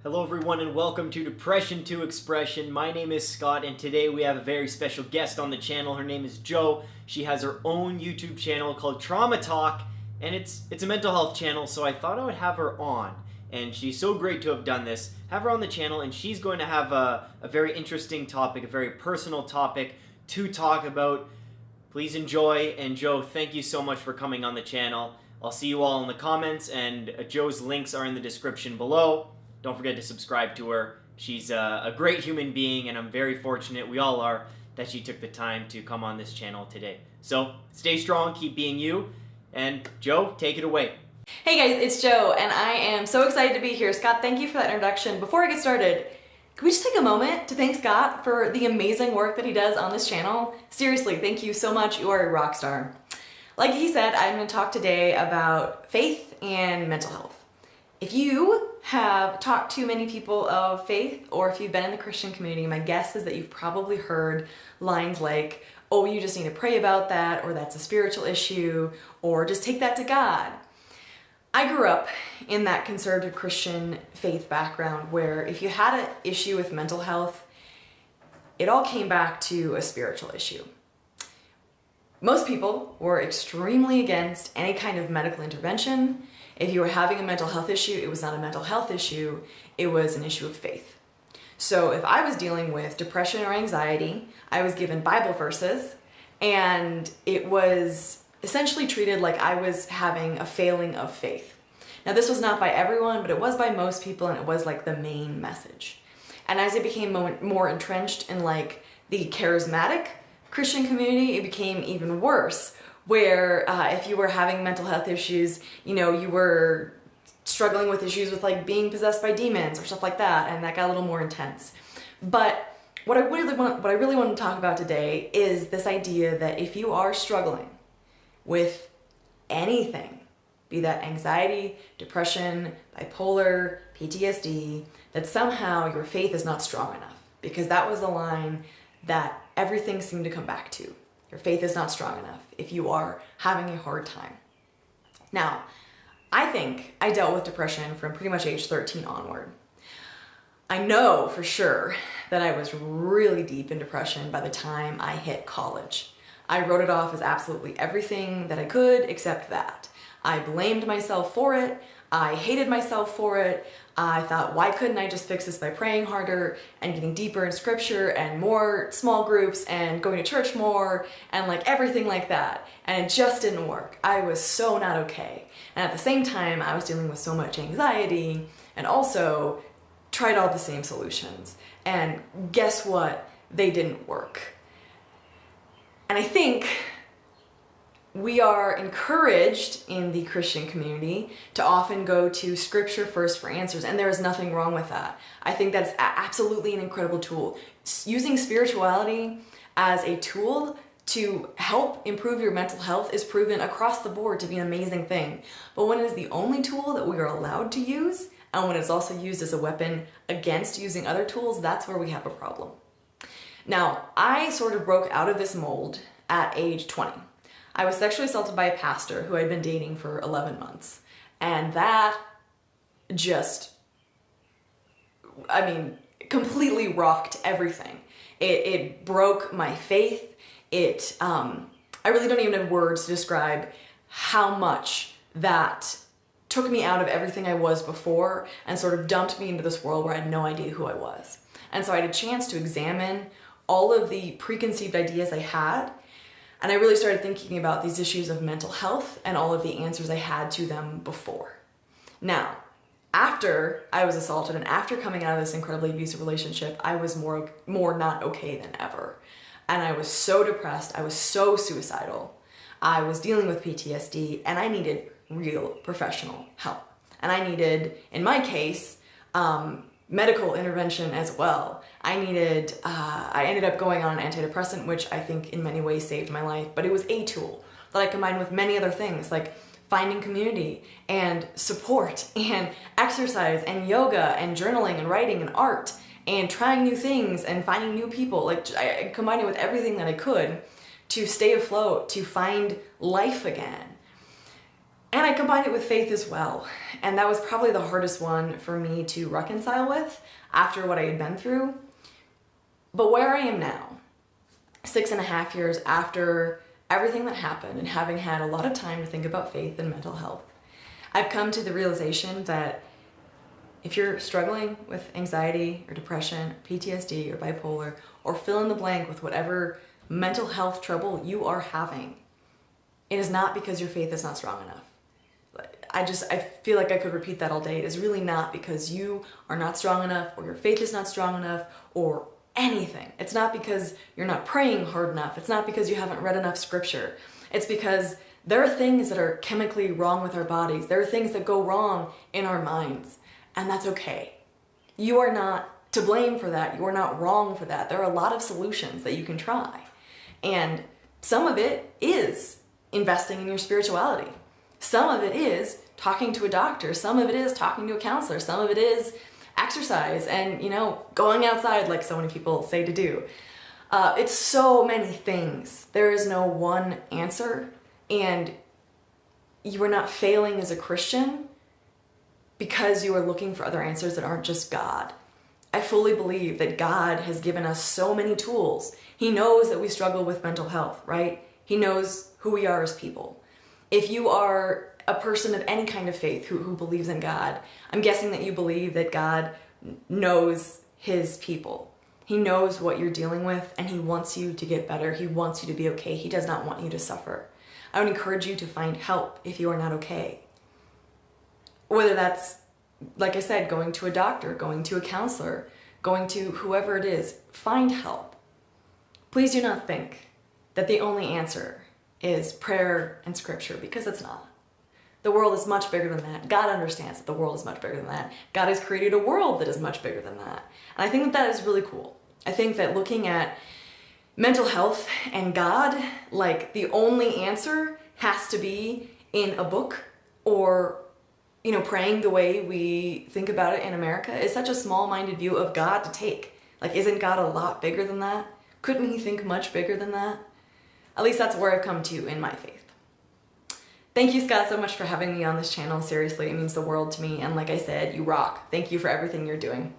Hello everyone and welcome to Depression to Expression. My name is Scott and today we have a very special guest on the channel. Her name is Jo. She has her own YouTube channel called Trauma Talk and it's a mental health channel, so I thought I would have her on. And she's so great to have done this. Have her on the channel and she's going to have a very interesting topic, a very personal topic to talk about. Please enjoy, and Jo, thank you so much for coming on the channel. I'll see you all in the comments, and Jo's links are in the description below. Don't forget to subscribe to her. She's a great human being, and I'm very fortunate, we all are, that she took the time to come on this channel today. So, stay strong, keep being you, and Jo, take it away. Hey guys, it's Jo, and I am so excited to be here. Scott, thank you for that introduction. Before I get started, can we just take a moment to thank Scott for the amazing work that he does on this channel? Seriously, thank you so much. You are a rock star. Like he said, I'm going to talk today about faith and mental health. If you have talked to many people of faith, or if you've been in the Christian community, my guess is that you've probably heard lines like, oh, you just need to pray about that, or that's a spiritual issue, or just take that to God. I grew up in that conservative Christian faith background where if you had an issue with mental health, it all came back to a spiritual issue. Most people were extremely against any kind of medical intervention. If you were having a mental health issue, it was not a mental health issue, it was an issue of faith. So if I was dealing with depression or anxiety, I was given Bible verses, and it was essentially treated like I was having a failing of faith. Now this was not by everyone, but it was by most people, and it was like the main message. And as it became more entrenched in like the charismatic Christian community, it became even worse, where if you were having mental health issues, you were struggling with issues with like being possessed by demons or stuff like that, and that got a little more intense. But what I really want to talk about today is this idea that if you are struggling with anything, be that anxiety, depression, bipolar, PTSD, that somehow your faith is not strong enough, because that was the line that everything seemed to come back to. Your faith is not strong enough if you are having a hard time. Now, I think I dealt with depression from pretty much age 13 onward. I know for sure that I was really deep in depression by the time I hit college. I wrote it off as absolutely everything that I could except that. I blamed myself for it. I hated myself for it. I thought, why couldn't I just fix this by praying harder and getting deeper in scripture and more small groups and going to church more and like everything like that. And it just didn't work. I was so not okay. And at the same time, I was dealing with so much anxiety and also tried all the same solutions. And guess what? They didn't work. And I think we are encouraged in the Christian community to often go to scripture first for answers, and there is nothing wrong with that. I think that's absolutely an incredible tool. Using spirituality as a tool to help improve your mental health is proven across the board to be an amazing thing. But when it is the only tool that we are allowed to use, and when it's also used as a weapon against using other tools, that's where we have a problem. Now, I sort of broke out of this mold at age 20. I was sexually assaulted by a pastor who I'd been dating for 11 months. And that just, completely rocked everything. It broke my faith. I really don't even have words to describe how much that took me out of everything I was before and sort of dumped me into this world where I had no idea who I was. And so I had a chance to examine all of the preconceived ideas I had, and I really started thinking about these issues of mental health and all of the answers I had to them before. Now, after I was assaulted and after coming out of this incredibly abusive relationship, I was more not okay than ever. And I was so depressed, I was so suicidal, I was dealing with PTSD, and I needed real professional help. And I needed, in my case, medical intervention as well. I ended up going on an antidepressant, which I think in many ways saved my life, but it was a tool that I combined with many other things like finding community and support and exercise and yoga and journaling and writing and art and trying new things and finding new people. Like I combined it with everything that I could to stay afloat, to find life again. And I combined it with faith as well. And that was probably the hardest one for me to reconcile with after what I had been through. But where I am now, 6.5 years after everything that happened and having had a lot of time to think about faith and mental health, I've come to the realization that if you're struggling with anxiety or depression, PTSD or bipolar, or fill in the blank with whatever mental health trouble you are having, it is not because your faith is not strong enough. I feel like I could repeat that all day. It is really not because you are not strong enough or your faith is not strong enough or anything. It's not because you're not praying hard enough. It's not because you haven't read enough scripture. It's because there are things that are chemically wrong with our bodies. There are things that go wrong in our minds, and that's okay. You are not to blame for that. You are not wrong for that. There are a lot of solutions that you can try. And some of it is investing in your spirituality. Some of it is talking to a doctor. Some of it is talking to a counselor. Some of it is exercise and, going outside like so many people say to do. It's so many things. There is no one answer, and you are not failing as a Christian because you are looking for other answers that aren't just God. I fully believe that God has given us so many tools. He knows that we struggle with mental health, right? He knows who we are as people. If you are a person of any kind of faith who believes in God, I'm guessing that you believe that God knows his people. He knows what you're dealing with, and he wants you to get better. He wants you to be okay. He does not want you to suffer. I would encourage you to find help if you are not okay. Whether that's, like I said, going to a doctor, going to a counselor, going to whoever it is, find help. Please do not think that the only answer is prayer and scripture, because it's not. The world is much bigger than that. God understands that the world is much bigger than that. God has created a world that is much bigger than that. And I think that that is really cool. I think that looking at mental health and God, like the only answer has to be in a book or, praying the way we think about it in America is such a small-minded view of God to take. Like, isn't God a lot bigger than that? Couldn't he think much bigger than that? At least that's where I've come to in my faith. Thank you, Scott, so much for having me on this channel. Seriously, it means the world to me. And like I said, you rock. Thank you for everything you're doing.